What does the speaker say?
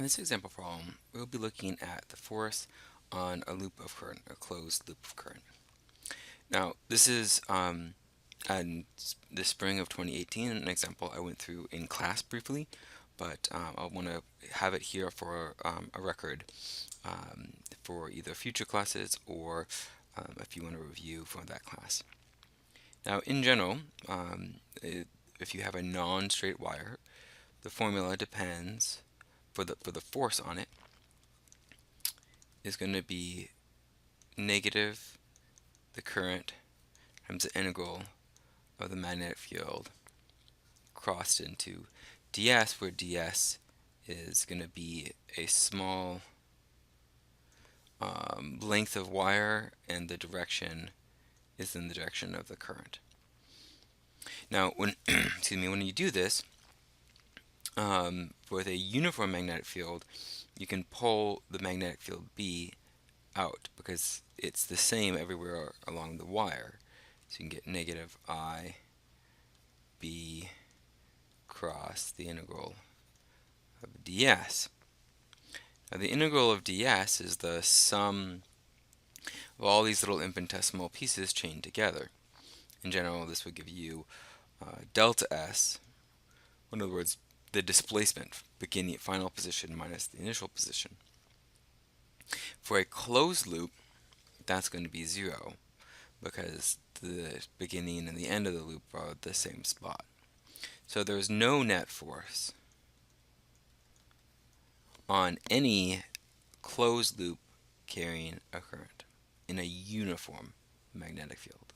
In this example problem, we'll be looking at the force on a loop of current, a closed loop of current. Now, this is in the spring of 2018, an example I went through in class briefly, but I want to have it here for a record for either future classes or if you want to review for that class. Now, in general, if you have a non-straight wire, the formula depends for the force on it is going to be negative the current times the integral of the magnetic field crossed into ds, where ds is going to be a small length of wire, and the direction is in the direction of the current. Now, when excuse me, when you do this with a uniform magnetic field, you can pull the magnetic field B out because it's the same everywhere along the wire. So you can get negative I B cross the integral of ds. Now the integral of ds is the sum of all these little infinitesimal pieces chained together. In general, this would give you delta s, in other words, the displacement, beginning at final position minus the initial position. For a closed loop, that's going to be 0 because the beginning and the end of the loop are at the same spot. So there's no net force on any closed loop carrying a current in a uniform magnetic field.